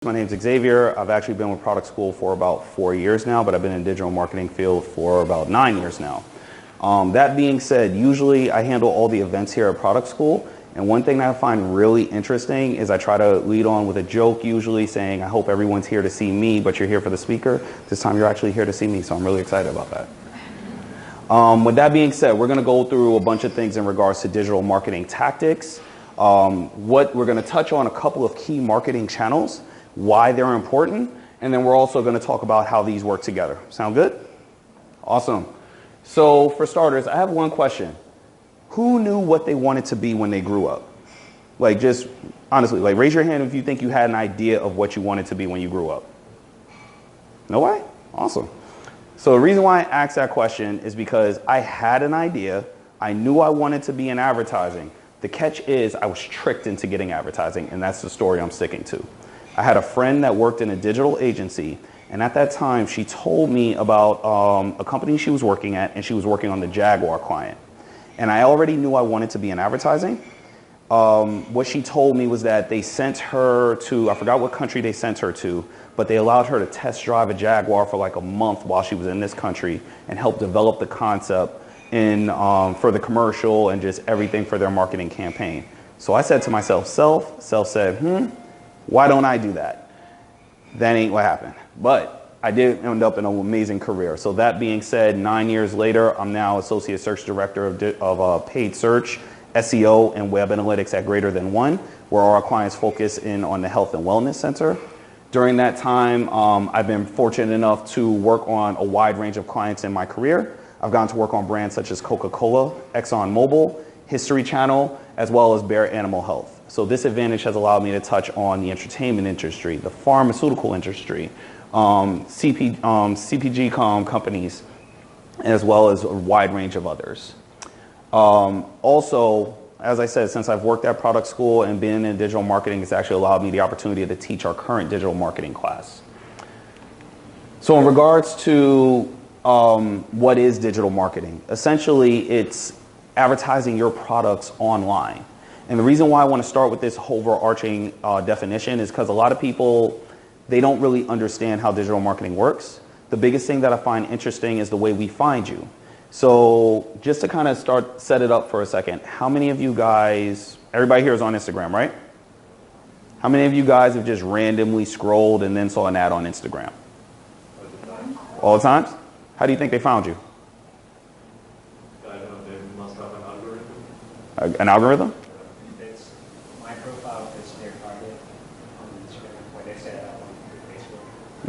My name's Xavier. I've actually been with Product School for about 4 years now, but I've been in the digital marketing field for about 9 years now. That being said, usually I handle all the events here at Product School, and one thing that I find really interesting is I try to lead on with a joke, usually saying, I hope everyone's here to see me, but you're here for the speaker. This time you're actually here to see me, so I'm really excited about that. With that being said, we're going to go through a bunch of things in regards to digital marketing tactics. We're going to touch on a couple of key marketing channels, why they're important, and then we're also going to talk about how these work together. Sound good? Awesome. So for starters, I have one question. Who knew what they wanted to be when they grew up? Like, just honestly, like, raise your hand if you think you had an idea of what you wanted to be when you grew up. No way? Awesome. So the reason why I asked that question is because I had an idea. I knew I wanted to be in advertising. The catch is I was tricked into getting advertising, and that's the story I'm sticking to. I had a friend that worked in a digital agency, and at that time she told me about a company she was working at, and she was working on the Jaguar client. And I already knew I wanted to be in advertising. What she told me was that they sent her to, I forgot what country they sent her to, but they allowed her to test drive a Jaguar for like a month while she was in this country and help develop the concept for the commercial and just everything for their marketing campaign. So I said to myself, self said, why don't I do that? That ain't what happened. But I did end up in an amazing career. So that being said, 9 years later, I'm now Associate Search Director of Paid Search, SEO, and Web Analytics at Greater Than One, where our clients focus in on the Health and Wellness Center. During that time, I've been fortunate enough to work on a wide range of clients in my career. I've gotten to work on brands such as Coca-Cola, ExxonMobil, History Channel, as well as Bayer Animal Health. So this advantage has allowed me to touch on the entertainment industry, the pharmaceutical industry, CPG companies, as well as a wide range of others. Also, as I said, since I've worked at Product School and been in digital marketing, it's actually allowed me the opportunity to teach our current digital marketing class. So in regards to what is digital marketing, essentially it's advertising your products online. And the reason why I want to start with this overarching definition is because a lot of people, they don't really understand how digital marketing works. The biggest thing that I find interesting is the way we find you. So just to kind of set it up for a second, how many of you guys, everybody here is on Instagram, right? How many of you guys have just randomly scrolled and then saw an ad on Instagram? All the times? How do you think they found you? I don't know, they must have an algorithm. An algorithm? It's my profile is their target on Instagram, where they say that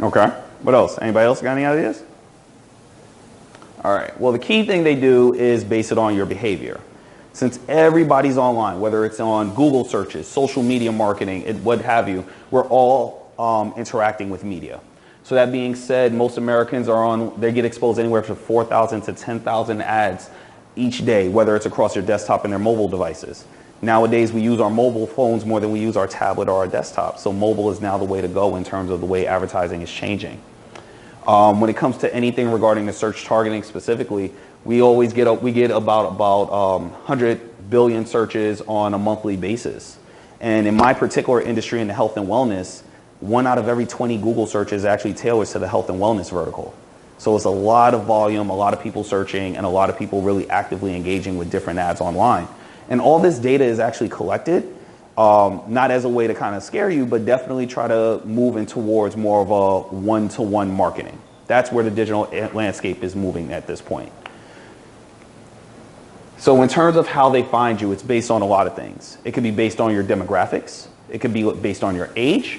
on Facebook. Okay. What else? Anybody else got any ideas? All right. Well, the key thing they do is base it on your behavior. Since everybody's online, whether it's on Google searches, social media marketing, what have you, we're all interacting with media. So that being said, most Americans they get exposed anywhere from 4,000 to 10,000 ads each day, whether it's across your desktop and their mobile devices. Nowadays, we use our mobile phones more than we use our tablet or our desktop. So mobile is now the way to go in terms of the way advertising is changing. When it comes to anything regarding the search targeting specifically, we get about 100 billion searches on a monthly basis. And in my particular industry in the health and wellness, 1 out of every 20 Google searches actually tailors to the health and wellness vertical. So it's a lot of volume, a lot of people searching, and a lot of people really actively engaging with different ads online. And all this data is actually collected, not as a way to kind of scare you, but definitely try to move in towards more of a one-to-one marketing. That's where the digital landscape is moving at this point. So in terms of how they find you, it's based on a lot of things. It could be based on your demographics. It could be based on your age.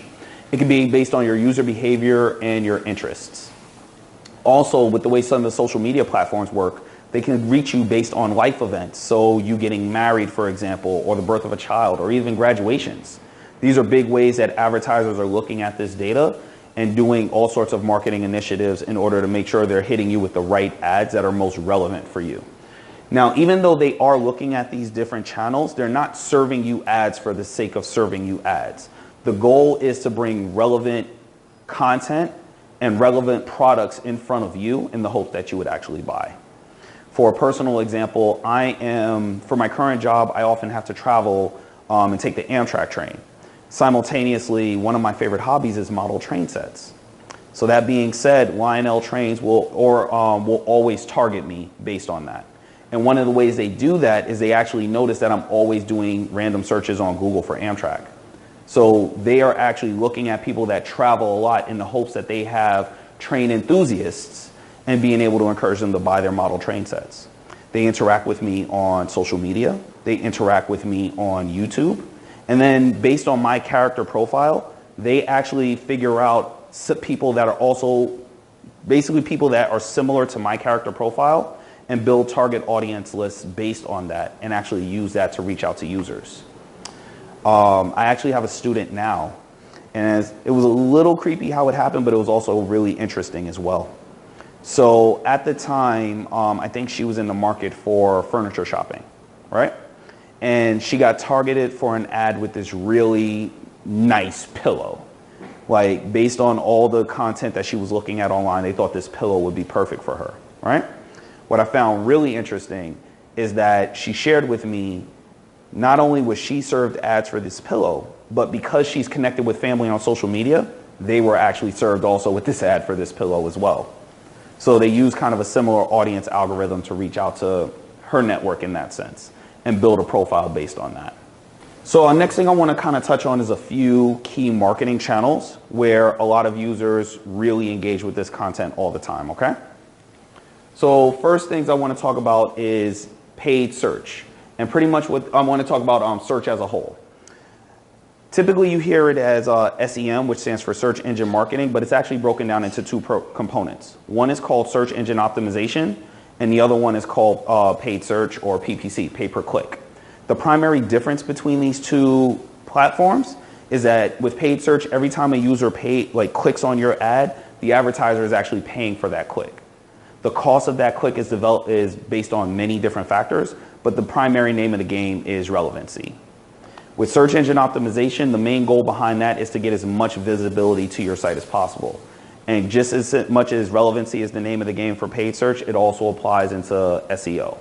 It could be based on your user behavior and your interests. Also, with the way some of the social media platforms work, they can reach you based on life events. So you getting married, for example, or the birth of a child, or even graduations. These are big ways that advertisers are looking at this data and doing all sorts of marketing initiatives in order to make sure they're hitting you with the right ads that are most relevant for you. Now, even though they are looking at these different channels, they're not serving you ads for the sake of serving you ads. The goal is to bring relevant content and relevant products in front of you in the hope that you would actually buy. For a personal example, for my current job, I often have to travel and take the Amtrak train. Simultaneously, one of my favorite hobbies is model train sets. So that being said, Lionel Trains will always target me based on that. And one of the ways they do that is they actually notice that I'm always doing random searches on Google for Amtrak. So they are actually looking at people that travel a lot in the hopes that they have train enthusiasts and being able to encourage them to buy their model train sets. They interact with me on social media. They interact with me on YouTube. And then based on my character profile, they actually figure out people that are also basically people that are similar to my character profile and build target audience lists based on that and actually use that to reach out to users. I actually have a student now, and it was a little creepy how it happened, but it was also really interesting as well. So at the time, I think she was in the market for furniture shopping, right? And she got targeted for an ad with this really nice pillow. Like, based on all the content that she was looking at online, they thought this pillow would be perfect for her, right? What I found really interesting is that she shared with me, not only was she served ads for this pillow, but because she's connected with family on social media, they were actually served also with this ad for this pillow as well. So they use kind of a similar audience algorithm to reach out to her network in that sense and build a profile based on that. So next thing I want to kind of touch on is a few key marketing channels where a lot of users really engage with this content all the time, okay? So first things I want to talk about is paid search. And pretty much what I want to talk about search as a whole. Typically you hear it as SEM, which stands for search engine marketing, but it's actually broken down into two components. One is called search engine optimization, and the other one is called paid search, or PPC, pay per click. The primary difference between these two platforms is that with paid search, every time a user clicks on your ad, the advertiser is actually paying for that click. The cost of that click is based on many different factors, but the primary name of the game is relevancy. With search engine optimization, the main goal behind that is to get as much visibility to your site as possible. And just as much as relevancy is the name of the game for paid search, it also applies into SEO.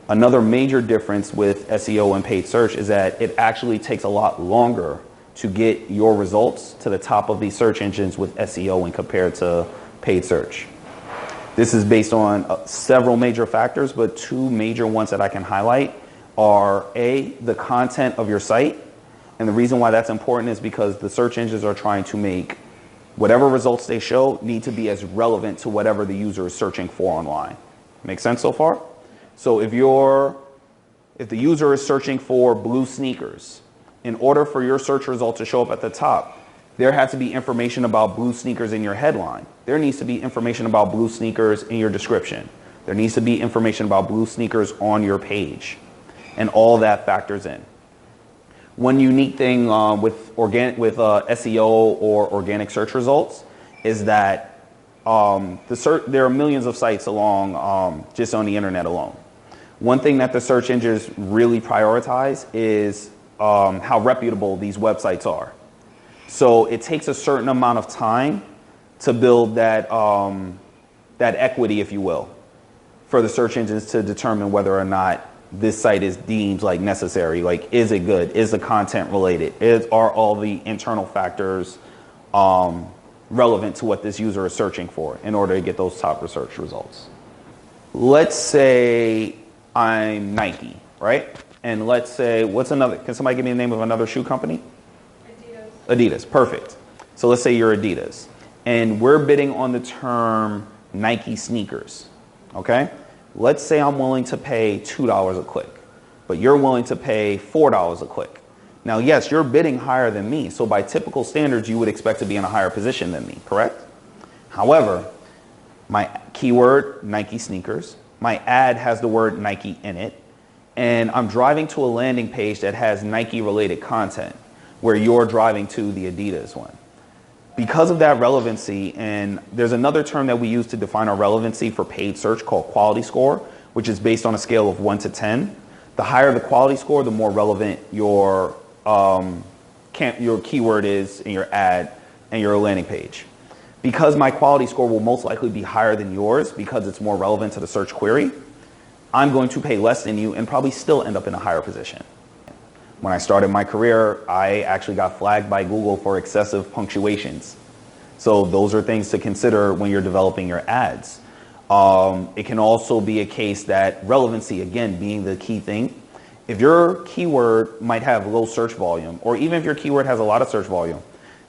Another major difference with SEO and paid search is that it actually takes a lot longer to get your results to the top of these search engines with SEO when compared to paid search. This is based on several major factors, but two major ones that I can highlight are A, the content of your site. And the reason why that's important is because the search engines are trying to make whatever results they show need to be as relevant to whatever the user is searching for online. Make sense so far? So if the user is searching for blue sneakers, in order for your search result to show up at the top, there has to be information about blue sneakers in your headline. There needs to be information about blue sneakers in your description. There needs to be information about blue sneakers on your page. And all that factors in. One unique thing with SEO or organic search results is that there are millions of sites along just on the internet alone. One thing that the search engines really prioritize is how reputable these websites are. So it takes a certain amount of time to build that equity, if you will, for the search engines to determine whether or not this site is deemed like necessary. Like, is it good? Is the content related? Are all the internal factors relevant to what this user is searching for in order to get those top research results? Let's say I'm Nike, right? And let's say, can somebody give me the name of another shoe company? Adidas, perfect. So let's say you're Adidas. And we're bidding on the term Nike sneakers, okay? Let's say I'm willing to pay $2 a click, but you're willing to pay $4 a click. Now, yes, you're bidding higher than me, so by typical standards, you would expect to be in a higher position than me, correct? However, my keyword, Nike sneakers, my ad has the word Nike in it, and I'm driving to a landing page that has Nike-related content, where you're driving to the Adidas one. Because of that relevancy, and there's another term that we use to define our relevancy for paid search called quality score, which is based on a scale of 1 to 10. The higher the quality score, the more relevant your keyword is in your ad and your landing page. Because my quality score will most likely be higher than yours because it's more relevant to the search query, I'm going to pay less than you and probably still end up in a higher position. When I started my career, I actually got flagged by Google for excessive punctuations. So those are things to consider when you're developing your ads. It can also be a case that relevancy, again, being the key thing. If your keyword might have low search volume, or even if your keyword has a lot of search volume,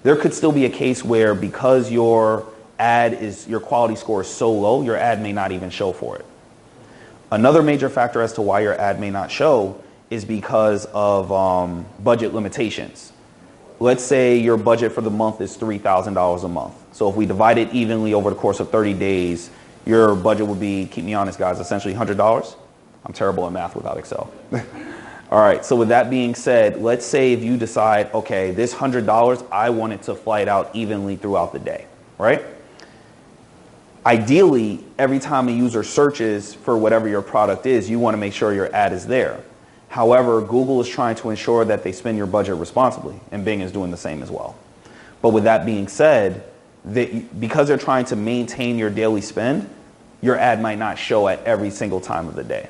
there could still be a case where because your quality score is so low, your ad may not even show for it. Another major factor as to why your ad may not show is because of budget limitations. Let's say your budget for the month is $3,000 a month. So if we divide it evenly over the course of 30 days, your budget would be, keep me honest guys, essentially $100. I'm terrible at math without Excel. All right, so with that being said, let's say if you decide, okay, this $100, I want it to fly it out evenly throughout the day, right? Ideally, every time a user searches for whatever your product is, you want to make sure your ad is there. However, Google is trying to ensure that they spend your budget responsibly, and Bing is doing the same as well. But with that being said, because they're trying to maintain your daily spend, your ad might not show at every single time of the day.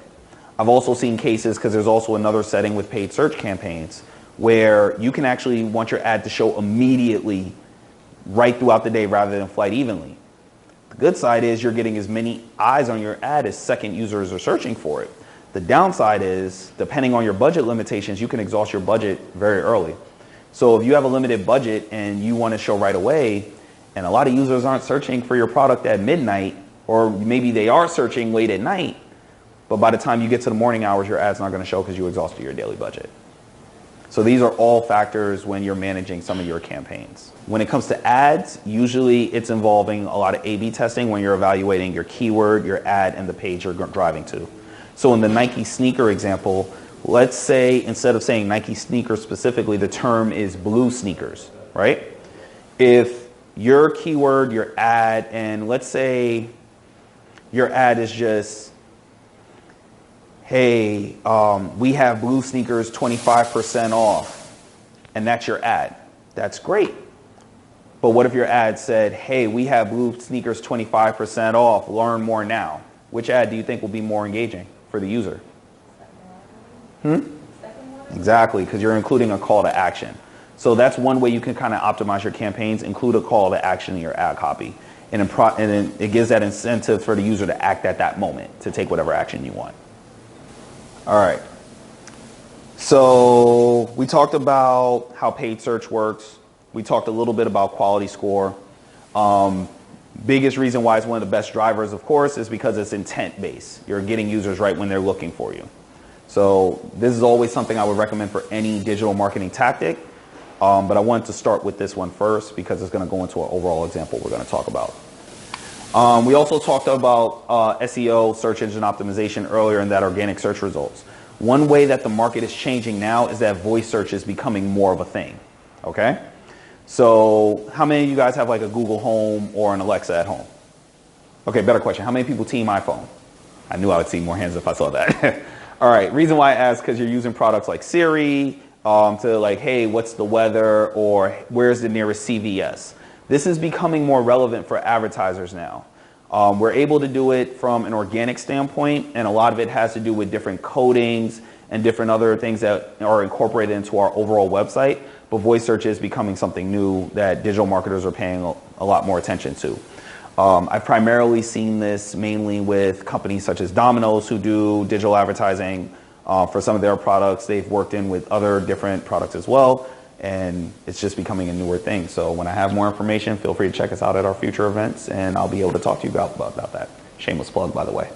I've also seen cases, because there's also another setting with paid search campaigns, where you can actually want your ad to show immediately right throughout the day rather than flight evenly. The good side is you're getting as many eyes on your ad as second users are searching for it. The downside is, depending on your budget limitations, you can exhaust your budget very early. So if you have a limited budget and you want to show right away, and a lot of users aren't searching for your product at midnight, or maybe they are searching late at night, but by the time you get to the morning hours, your ad's not going to show because you exhausted your daily budget. So these are all factors when you're managing some of your campaigns. When it comes to ads, usually it's involving a lot of A/B testing when you're evaluating your keyword, your ad, and the page you're driving to. So in the Nike sneaker example, let's say instead of saying Nike sneakers specifically, the term is blue sneakers, right? If your keyword, your ad, and let's say your ad is just, hey, we have blue sneakers 25% off, and that's your ad. That's great. But what if your ad said, hey, we have blue sneakers 25% off, learn more now? Which ad do you think will be more engaging for the user? Exactly, because you're including a call to action. So that's one way you can kind of optimize your campaigns, include a call to action in your ad copy. And it gives that incentive for the user to act at that moment, to take whatever action you want. All right. So we talked about how paid search works. We talked a little bit about quality score. Biggest reason why it's one of the best drivers, of course, is because it's intent-based. You're getting users right when they're looking for you. So this is always something I would recommend for any digital marketing tactic. But I wanted to start with this one first because it's going to go into an overall example we're going to talk about. We also talked about SEO, search engine optimization, earlier in that organic search results. One way that the market is changing now is that voice search is becoming more of a thing. Okay? So how many of you guys have like a Google Home or an Alexa at home? Okay, better question. How many people team iPhone? I knew I would see more hands if I saw that. All right, reason why I asked, because you're using products like Siri to like, hey, what's the weather, or where's the nearest CVS? This is becoming more relevant for advertisers now. We're able to do it from an organic standpoint, and a lot of it has to do with different codings and different other things that are incorporated into our overall website. But voice search is becoming something new that digital marketers are paying a lot more attention to. I've primarily seen this mainly with companies such as Domino's, who do digital advertising for some of their products. They've worked in with other different products as well, and it's just becoming a newer thing. So when I have more information, feel free to check us out at our future events, and I'll be able to talk to you about that. Shameless plug, by the way.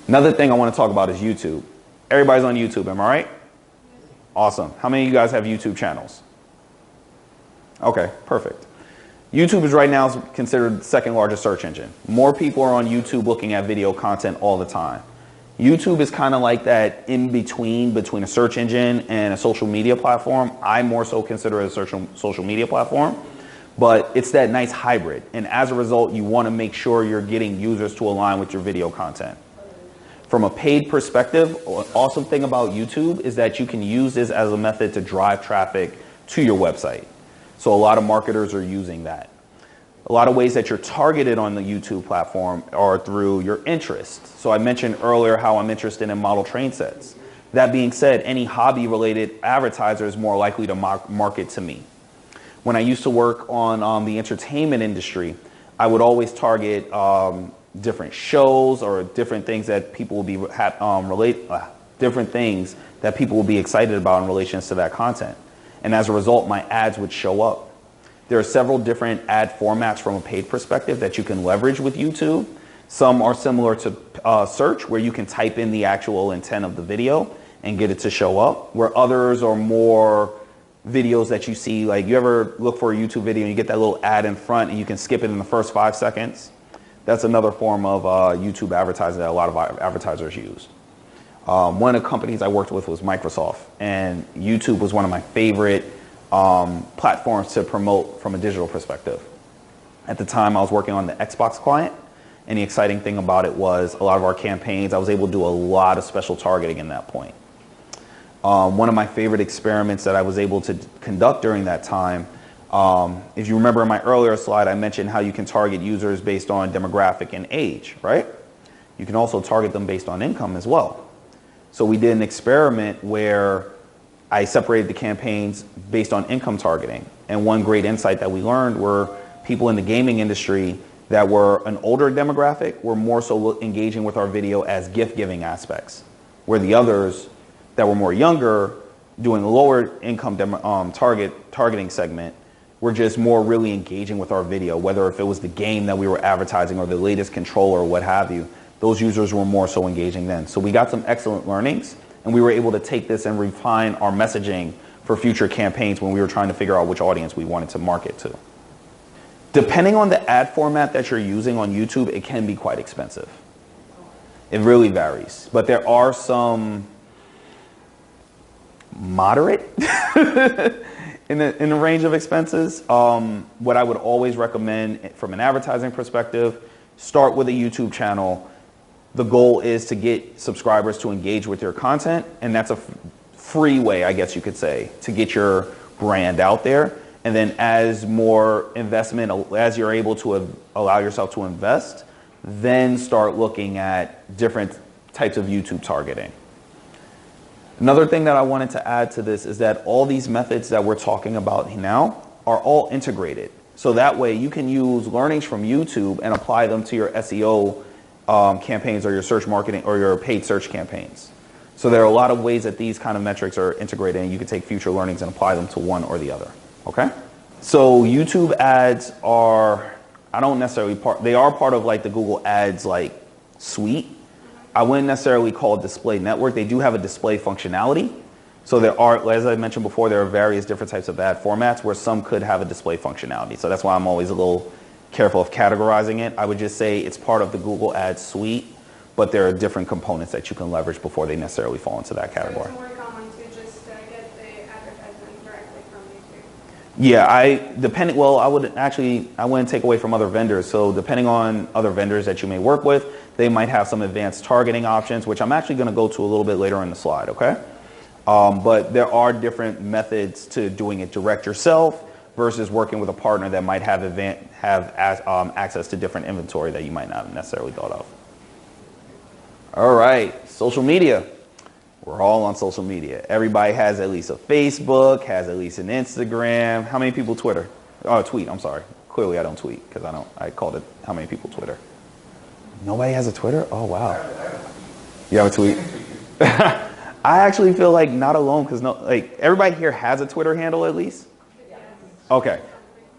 Another thing I want to talk about is YouTube. Everybody's on YouTube, am I right? Awesome. How many of you guys have YouTube channels? Okay, perfect. YouTube is right now considered the second largest search engine. More people are on YouTube looking at video content all the time. YouTube is kind of like that in between a search engine and a social media platform. I more so consider it a social media platform, but it's that nice hybrid. And as a result, you want to make sure you're getting users to align with your video content. From a paid perspective, an awesome thing about YouTube is that you can use this as a method to drive traffic to your website. So a lot of marketers are using that. A lot of ways that you're targeted on the YouTube platform are through your interests. So I mentioned earlier how I'm interested in model train sets. That being said, any hobby-related advertiser is more likely to market to me. When I used to work on the entertainment industry, I would always target different shows or different things that people will be different things that people will be excited about in relation to that content. And as a result, my ads would show up. There are several different ad formats from a paid perspective that you can leverage with YouTube. Some are similar to search, where you can type in the actual intent of the video and get it to show up, where others are more videos that you see, like you ever look for a YouTube video and you get that little ad in front and you can skip it in the first 5 seconds. That's another form of YouTube advertising that a lot of advertisers use. One of the companies I worked with was Microsoft, and YouTube was one of my favorite platforms to promote from a digital perspective. At the time, I was working on the Xbox client, and the exciting thing about it was a lot of our campaigns, I was able to do a lot of special targeting in that point. One of my favorite experiments that I was able to conduct during that time, if you remember in my earlier slide, I mentioned how you can target users based on demographic and age, right? You can also target them based on income as well. So we did an experiment where I separated the campaigns based on income targeting. And one great insight that we learned were people in the gaming industry that were an older demographic were more so engaging with our video as gift giving aspects, where the others that were more younger, doing a lower income targeting segment, were just more really engaging with our video, whether if it was the game that we were advertising or the latest controller or what have you. Those users were more so engaging then. So we got some excellent learnings, and we were able to take this and refine our messaging for future campaigns when we were trying to figure out which audience we wanted to market to. Depending on the ad format that you're using on YouTube, it can be quite expensive. It really varies, but there are some moderate in the range of expenses. What I would always recommend from an advertising perspective, start with a YouTube channel. The goal is to get subscribers to engage with your content, and that's a free way, I guess you could say, to get your brand out there. And then as more investment, as you're able to allow yourself to invest, then start looking at different types of YouTube targeting. Another thing that I wanted to add to this is that all these methods that we're talking about now are all integrated. So that way you can use learnings from YouTube and apply them to your SEO campaigns or your search marketing or your paid search campaigns. So there are a lot of ways that these kind of metrics are integrated, and you can take future learnings and apply them to one or the other. Okay? So YouTube ads are, I don't necessarily they are part of like the Google Ads like suite. I wouldn't necessarily call it display network. They do have a display functionality. So there are, as I mentioned before, there are various different types of ad formats where some could have a display functionality. So that's why I'm always a little careful of categorizing it. I would just say it's part of the Google Ads suite, but there are different components that you can leverage before they necessarily fall into that category. So it's more common to just get the advertisement directly from YouTube. Yeah, I wouldn't take away from other vendors. So depending on other vendors that you may work with, they might have some advanced targeting options, which I'm actually going to go to a little bit later in the slide, okay? But there are different methods to doing it direct yourself versus working with a partner that might have access to different inventory that you might not have necessarily thought of. All right, social media. We're all on social media. Everybody has at least a Facebook, has at least an Instagram. How many people Twitter? Oh, tweet, I'm sorry. Clearly I don't tweet because I called it how many people Twitter. Nobody has a Twitter? Oh, wow. You have a tweet? I actually feel like not alone because everybody here has a Twitter handle at least? Okay.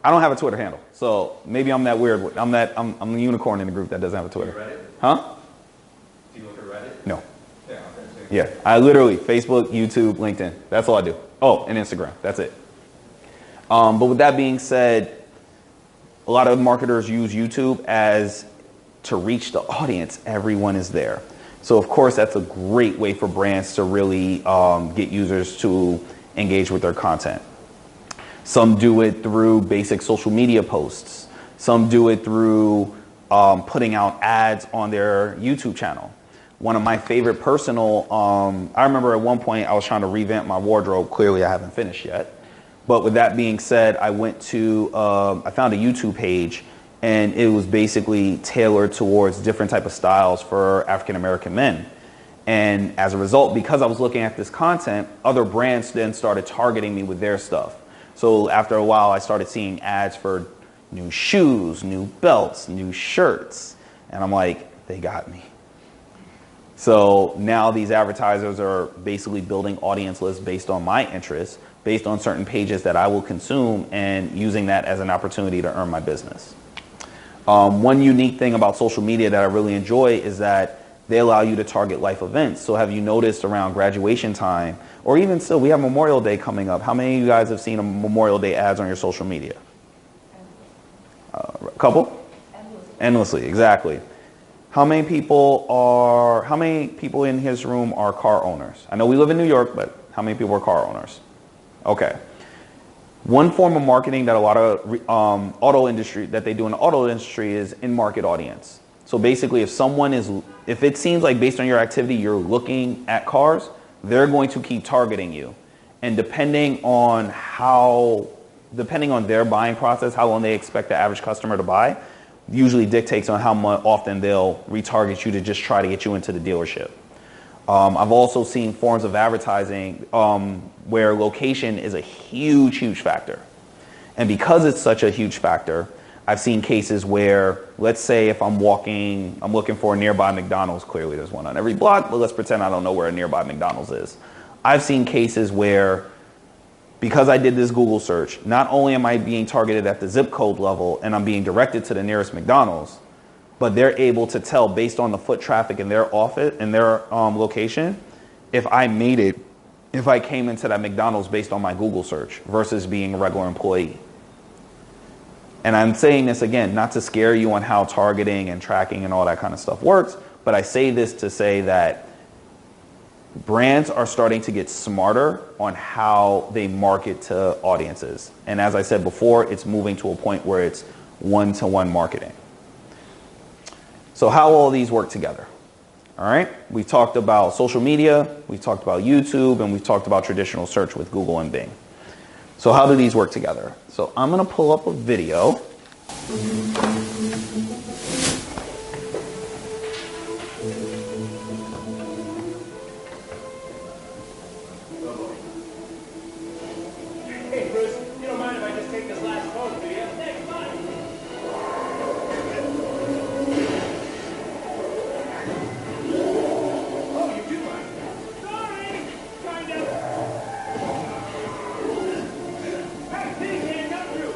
I don't have a Twitter handle, so maybe I'm that weird. I'm the unicorn in the group that doesn't have a Twitter. Reddit? Huh? Do you look at Reddit? No. Yeah. Yeah, I literally, Facebook, YouTube, LinkedIn. That's all I do. Oh, and Instagram. That's it. But with that being said, a lot of marketers use YouTube to reach the audience. Everyone is there. So of course, that's a great way for brands to really get users to engage with their content. Some do it through basic social media posts. Some do it through putting out ads on their YouTube channel. One of my favorite personal, I remember at one point I was trying to revamp my wardrobe. Clearly I haven't finished yet. But with that being said, I found a YouTube page, and it was basically tailored towards different type of styles for African American men. And as a result, because I was looking at this content, other brands then started targeting me with their stuff. So after a while, I started seeing ads for new shoes, new belts, new shirts. And I'm like, they got me. So now these advertisers are basically building audience lists based on my interests, based on certain pages that I will consume, and using that as an opportunity to earn my business. One unique thing about social media that I really enjoy is that they allow you to target life events. So have you noticed around graduation time, or even still, we have Memorial Day coming up. How many of you guys have seen a Memorial Day ads on your social media? A couple? Endlessly, exactly. How many people in his room are car owners? I know we live in New York, but how many people are car owners? Okay. One form of marketing that a lot of that they do in the auto industry is in-market audience. So basically, if it seems like based on your activity, you're looking at cars, they're going to keep targeting you. And depending on their buying process, how long they expect the average customer to buy, usually dictates on how often they'll retarget you to just try to get you into the dealership. I've also seen forms of advertising where location is a huge factor. And because it's such a huge factor, I've seen cases where, let's say if I'm looking for a nearby McDonald's. Clearly there's one on every block, but let's pretend I don't know where a nearby McDonald's is. I've seen cases where, because I did this Google search, not only am I being targeted at the zip code level and I'm being directed to the nearest McDonald's, but they're able to tell based on the foot traffic in their office, in their location, if I came into that McDonald's based on my Google search versus being a regular employee. And I'm saying this again, not to scare you on how targeting and tracking and all that kind of stuff works, but I say this to say that brands are starting to get smarter on how they market to audiences. And as I said before, it's moving to a point where it's one-to-one marketing. So how all these work together? All right, we talked about social media, we talked about YouTube, and we talked about traditional search with Google and Bing. So how do these work together? So I'm going to pull up a video. Hey, Bruce, you don't mind if I just take this last photo of you? Thanks, bye. Oh, you do mind? Sorry! Kind of. Hey, big hand, not through.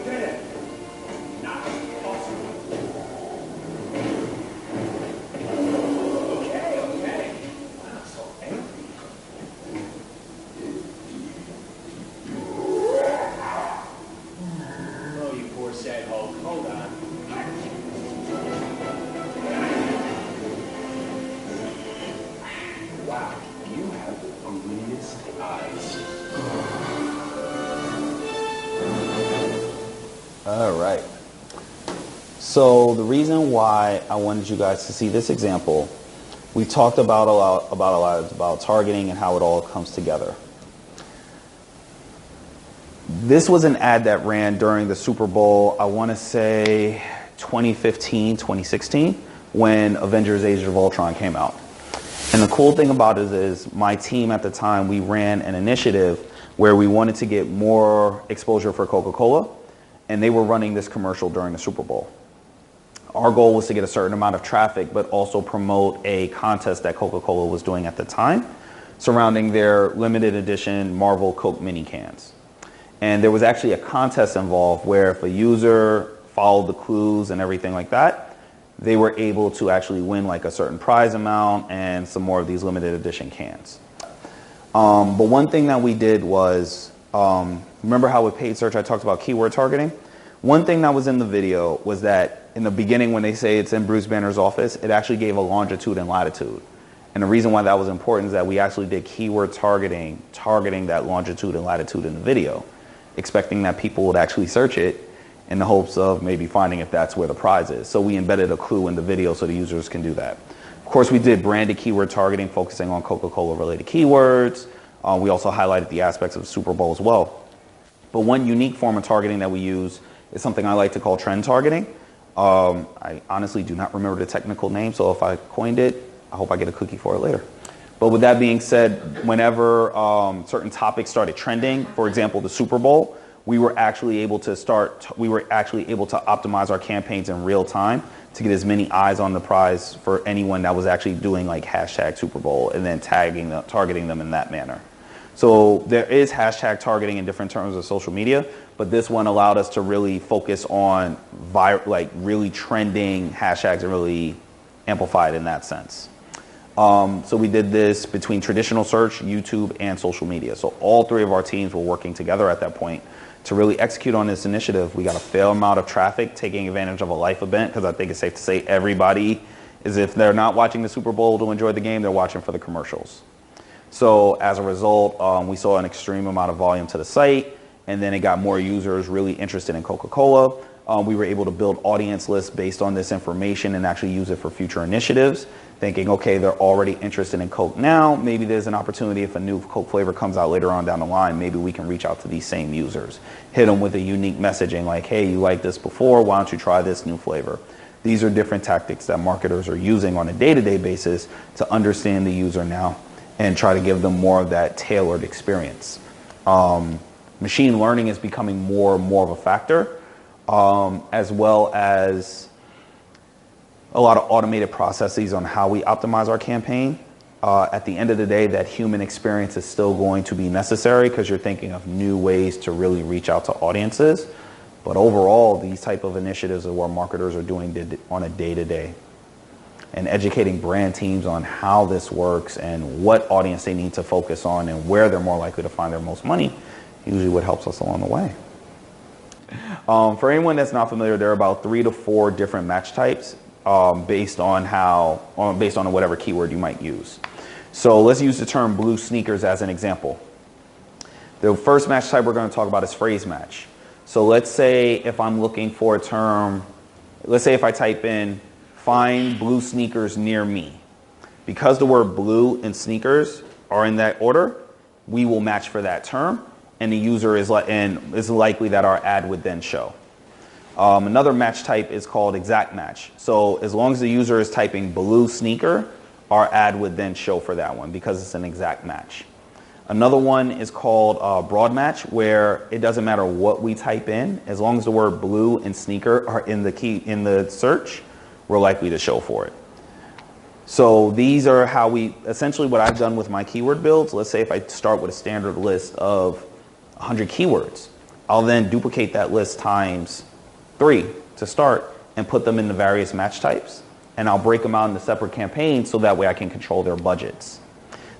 There. Nice. Awesome. Okay. Wow, so angry. Oh, you poor sad Hulk. Hold on. Wow, you have the greenest eyes. All right. So the reason why I wanted you guys to see this example, we talked about a lot about targeting and how it all comes together. This was an ad that ran during the Super Bowl, I want to say 2015, 2016, when Avengers Age of Ultron came out. And the cool thing about it is my team at the time, we ran an initiative where we wanted to get more exposure for Coca-Cola, and they were running this commercial during the Super Bowl. Our goal was to get a certain amount of traffic, but also promote a contest that Coca-Cola was doing at the time surrounding their limited edition Marvel Coke mini cans. And there was actually a contest involved where if a user followed the clues and everything like that, they were able to actually win like a certain prize amount and some more of these limited edition cans. But one thing that we did was, remember how with paid search I talked about keyword targeting? One thing that was in the video was that in the beginning when they say it's in Bruce Banner's office, it actually gave a longitude and latitude. And the reason why that was important is that we actually did keyword targeting that longitude and latitude in the video, expecting that people would actually search it in the hopes of maybe finding if that's where the prize is. So we embedded a clue in the video so the users can do that. Of course, we did branded keyword targeting, focusing on Coca-Cola related keywords. We also highlighted the aspects of the Super Bowl as well. But one unique form of targeting that we use is something I like to call trend targeting. I honestly do not remember the technical name, so if I coined it, I hope I get a cookie for it later. But with that being said, whenever certain topics started trending, for example, the Super Bowl, we were actually able to optimize our campaigns in real time to get as many eyes on the prize for anyone that was actually doing like hashtag Super Bowl and then targeting them in that manner. So there is hashtag targeting in different terms of social media, but this one allowed us to really focus on really trending hashtags and really amplify it in that sense. So we did this between traditional search, YouTube, and social media. So all three of our teams were working together at that point to really execute on this initiative. We got a fair amount of traffic taking advantage of a live event, because I think it's safe to say everybody is, if they're not watching the Super Bowl to enjoy the game, they're watching for the commercials. So as a result, we saw an extreme amount of volume to the site, and then it got more users really interested in Coca-Cola. We were able to build audience lists based on this information and actually use it for future initiatives, thinking, okay, they're already interested in Coke now. Maybe there's an opportunity if a new Coke flavor comes out later on down the line, maybe we can reach out to these same users, hit them with a unique messaging like, hey, you liked this before, why don't you try this new flavor? These are different tactics that marketers are using on a day-to-day basis to understand the user now and try to give them more of that tailored experience. Machine learning is becoming more and more of a factor, as well as a lot of automated processes on how we optimize our campaign. At the end of the day, that human experience is still going to be necessary because you're thinking of new ways to really reach out to audiences. But overall, these type of initiatives are what marketers are doing on a day-to-day. And educating brand teams on how this works and what audience they need to focus on and where they're more likely to find their most money usually what helps us along the way. For anyone that's not familiar, there are about 3 to 4 different match types based on whatever keyword you might use. So let's use the term blue sneakers as an example. The first match type we're going to talk about is phrase match. So let's say if I'm looking for a term, let's say if I type in find blue sneakers near me. Because the word blue and sneakers are in that order, we will match for that term, and the user is likely that our ad would then show. Another match type is called exact match. So as long as the user is typing blue sneaker, our ad would then show for that one because it's an exact match. Another one is called broad match, where it doesn't matter what we type in, as long as the word blue and sneaker are in the search, we're likely to show for it. So these are how essentially what I've done with my keyword builds. Let's say if I start with a standard list of 100 keywords, I'll then duplicate that list times 3 to start and put them in the various match types. And I'll break them out into separate campaigns so that way I can control their budgets.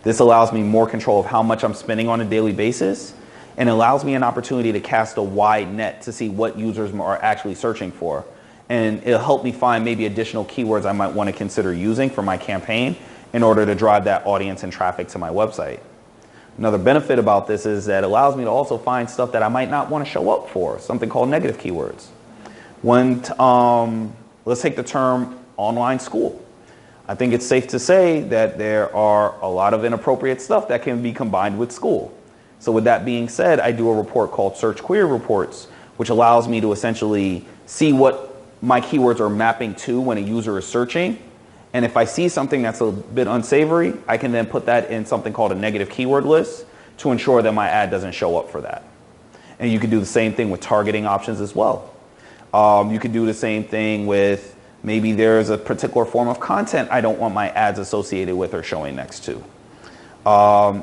This allows me more control of how much I'm spending on a daily basis, and allows me an opportunity to cast a wide net to see what users are actually searching for. And it'll help me find maybe additional keywords I might want to consider using for my campaign in order to drive that audience and traffic to my website. Another benefit about this is that it allows me to also find stuff that I might not want to show up for, something called negative keywords. Let's take the term online school. I think it's safe to say that there are a lot of inappropriate stuff that can be combined with school. So with that being said, I do a report called Search Query Reports, which allows me to essentially see what my keywords are mapping to when a user is searching. And if I see something that's a bit unsavory, I can then put that in something called a negative keyword list to ensure that my ad doesn't show up for that. And you can do the same thing with targeting options as well. You could do the same thing with maybe there's a particular form of content I don't want my ads associated with or showing next to.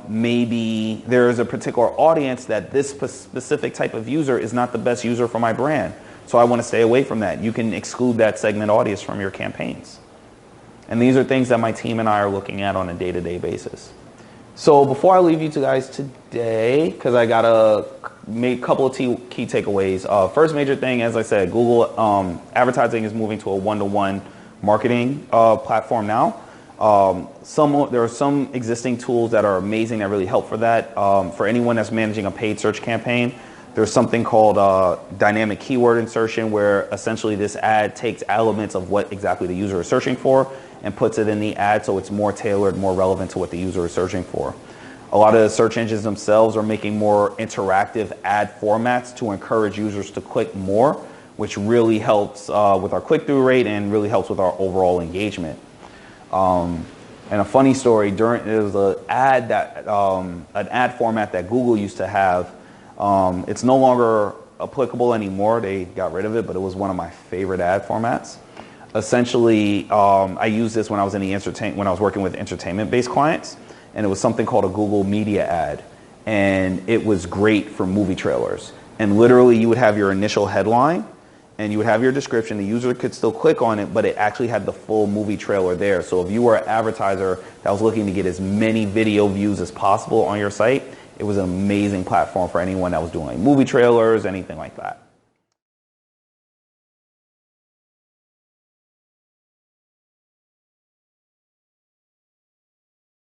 Maybe there is a particular audience that this specific type of user is not the best user for my brand. So I want to stay away from that. You can exclude that segment audience from your campaigns. And these are things that my team and I are looking at on a day-to-day basis. So before I leave you guys today, because I got to make a couple of key takeaways. First major thing, as I said, Google advertising is moving to a one-to-one marketing platform now. There are some existing tools that are amazing that really help for that. For anyone that's managing a paid search campaign, there's something called dynamic keyword insertion, where essentially this ad takes elements of what exactly the user is searching for and puts it in the ad so it's more tailored, more relevant to what the user is searching for. A lot of the search engines themselves are making more interactive ad formats to encourage users to click more, which really helps with our click-through rate and really helps with our overall engagement. And And a funny story, there was an ad format that Google used to have. It's no longer applicable anymore. They got rid of it, but it was one of my favorite ad formats. Essentially, I used this when I was when I was working with entertainment-based clients, and it was something called a Google Media ad, and it was great for movie trailers. And literally, you would have your initial headline, and you would have your description. The user could still click on it, but it actually had the full movie trailer there. So if you were an advertiser that was looking to get as many video views as possible on your site, it was an amazing platform for anyone that was doing like movie trailers, anything like that.